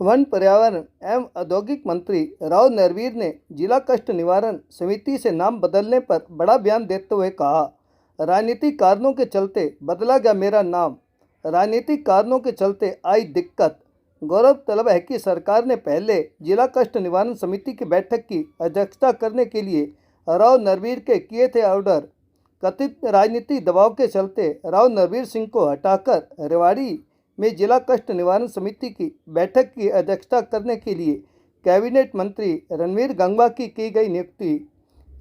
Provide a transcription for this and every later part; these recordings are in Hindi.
वन पर्यावरण एवं औद्योगिक मंत्री राव नरवीर ने जिला कष्ट निवारण समिति से नाम बदलने पर बड़ा बयान देते हुए कहा, राजनीतिक कारणों के चलते बदला गया मेरा नाम। राजनीतिक कारणों के चलते आई दिक्कत। गौरव तलब है कि सरकार ने पहले जिला कष्ट निवारण समिति की बैठक की अध्यक्षता करने के लिए राव नरवीर के किए थे ऑर्डर। कथित राजनीतिक दबाव के चलते राव नरवीर सिंह को हटाकर रेवाड़ी में जिला कष्ट निवारण समिति की बैठक की अध्यक्षता करने के लिए कैबिनेट मंत्री रणवीर गंगवा की गई नियुक्ति।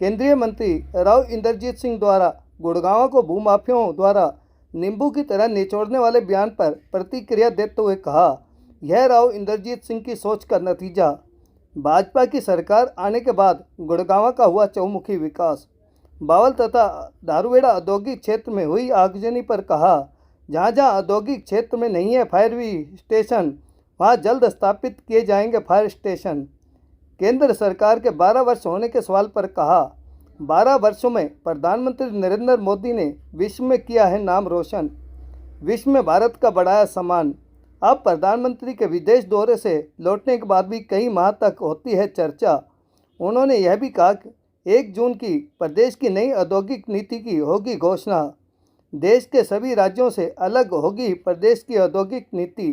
केंद्रीय मंत्री राव इंद्रजीत सिंह द्वारा गुड़गांव को भूमाफियाओं द्वारा नींबू की तरह निचोड़ने वाले बयान पर प्रतिक्रिया देते हुए कहा, यह राव इंद्रजीत सिंह की सोच का नतीजा। भाजपा की सरकार आने के बाद गुड़गांव का हुआ चौमुखी विकास। बावल तथा धारूहेड़ा औद्योगिक क्षेत्र में हुई आगजनी पर कहा, जहाँ जहाँ औद्योगिक क्षेत्र में नहीं है फायर स्टेशन, वहाँ जल्द स्थापित किए जाएंगे फायर स्टेशन। केंद्र सरकार के 12 वर्ष होने के सवाल पर कहा, 12 वर्षों में प्रधानमंत्री नरेंद्र मोदी ने विश्व में किया है नाम रोशन, विश्व में भारत का बढ़ाया सम्मान। अब प्रधानमंत्री के विदेश दौरे से लौटने के बाद भी कई माह तक होती है चर्चा। उन्होंने यह भी कहा कि 1 जून की प्रदेश की नई औद्योगिक नीति की होगी घोषणा। देश के सभी राज्यों से अलग होगी प्रदेश की औद्योगिक नीति।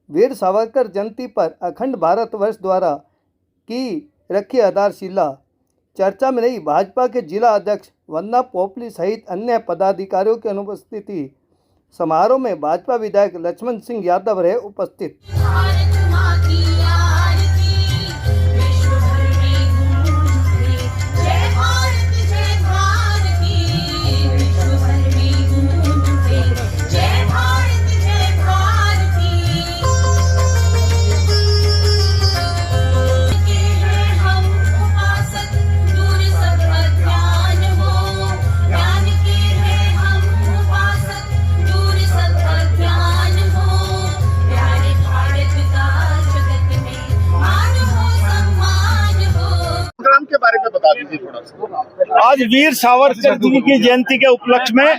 वीर सावरकर जयंती पर अखंड भारत वर्ष द्वारा की रखी आधारशिला। चर्चा में रही भाजपा के जिला अध्यक्ष वंदना पोपली सहित अन्य पदाधिकारियों की अनुपस्थिति। समारोह में भाजपा विधायक लक्ष्मण सिंह यादव रहे उपस्थित। के बारे में बता दीजिए थोड़ा सा। आज वीर सावरकर जी की जयंती के उपलक्ष्य में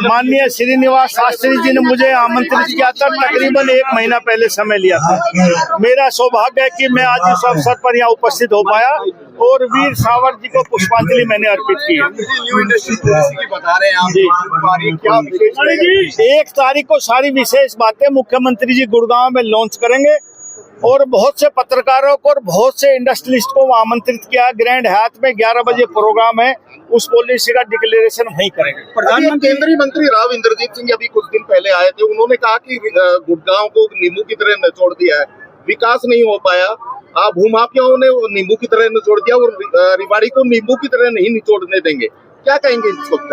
माननीय श्रीनिवास शास्त्री जी ने मुझे आमंत्रित किया था। तकरीबन 1 महीना पहले समय लिया था। मेरा सौभाग्य है कि मैं आज इस अवसर पर यहाँ उपस्थित हो पाया और वीर सावरकर जी को पुष्पांजलि मैंने अर्पित की है। न्यू इंडस्ट्री पॉलिसी की बता रहे हैं आप, 1 तारीख को सारी विशेष बातें मुख्यमंत्री जी गुड़गांव में लॉन्च करेंगे और बहुत से पत्रकारों को और बहुत से इंडस्ट्रियलिस्ट को आमंत्रित किया। ग्रैंड हयात में 11 बजे प्रोग्राम है, उस पॉलिसी का डिक्लेरेशन वहीं करेंगे। प्रधानमंत्री केंद्रीय मंत्री राव इंद्रजीत सिंह अभी कुछ दिन पहले आए थे। उन्होंने कहा कि गुड़गांव को नींबू की तरह निचोड़ दिया है, विकास नहीं हो पाया। भूमाफियाओं ने नींबू की तरह निचोड़ दिया और रेवाड़ी को नींबू की तरह नहीं निचोड़ने देंगे। क्या कहेंगे इस वक्त?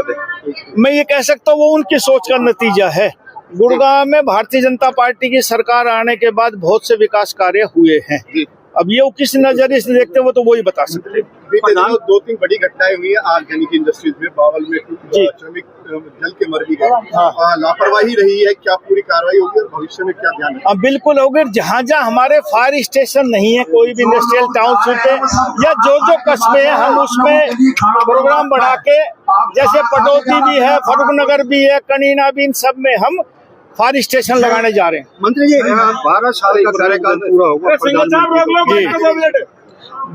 मैं ये कह सकता हूँ वो उनकी सोच का नतीजा है। गुड़गांव में भारतीय जनता पार्टी की सरकार आने के बाद बहुत से विकास कार्य हुए हैं। अब ये किस नजरिए से देखते हो तो वही बता सकते हैं। 2-3 बड़ी घटनाएं हुई है आर्गेनिक इंडस्ट्रीज में। बावल में श्रमिक जल के मर भी गए। लापरवाही रही है, क्या पूरी कार्रवाई होगी और भविष्य में क्या ध्यान है? बिल्कुल होगी। जहाँ जहाँ हमारे फायर स्टेशन नहीं है, कोई भी इंडस्ट्रियल टाउनशिप है या जो कस्बे हैं, हम उसमें प्रोग्राम बढ़ा के, जैसे पटौदी भी है, फरूखनगर भी है, कनीना भी, इन सब में हम फायर स्टेशन लगाने जा रहे हैं। मंत्री जी 12 साल का कार्यकाल पूरा होगा।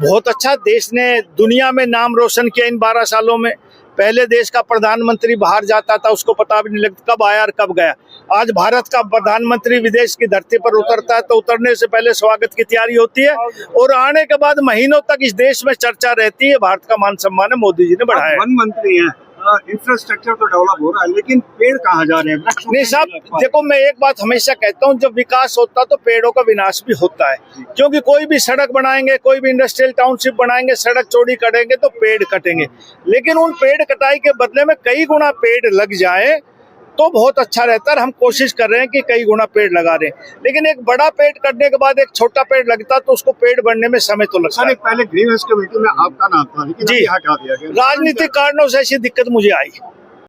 बहुत अच्छा, देश ने दुनिया में नाम रोशन किया इन 12 सालों में। पहले देश का प्रधानमंत्री बाहर जाता था, उसको पता भी नहीं लगता कब आया और कब गया। आज भारत का प्रधानमंत्री विदेश की धरती पर उतरता है तो उतरने से पहले स्वागत की तैयारी होती है और आने के बाद महीनों तक इस देश में चर्चा रहती है। भारत का मान सम्मान है, मोदी जी ने बढ़ाया। वन मंत्री हैं, इंफ्रास्ट्रक्चर तो डेवलप हो रहा है, लेकिन पेड़ कहाँ जा रहे हैं? नहीं साहब, देखो मैं एक बात हमेशा कहता हूँ, जब विकास होता तो पेड़ों का विनाश भी होता है। क्योंकि कोई भी सड़क बनाएंगे, कोई भी इंडस्ट्रियल टाउनशिप बनाएंगे, सड़क चौड़ी करेंगे तो पेड़ कटेंगे। लेकिन उन पेड़ कटाई के बदले में कई गुना पेड़ लग जाए तो बहुत अच्छा रहता है। हम कोशिश कर रहे हैं कि कई गुना पेड़ लगा रहे हैं, लेकिन एक बड़ा पेड़ कटने के बाद एक छोटा पेड़ लगता तो उसको पेड़ बढ़ने में समय तो लगता है। पहले ग्रीन हाउस कमेटी में आपका नाम था, लेकिन जी हटा दिया गया। राजनीतिक कारणों से ऐसी दिक्कत मुझे आई।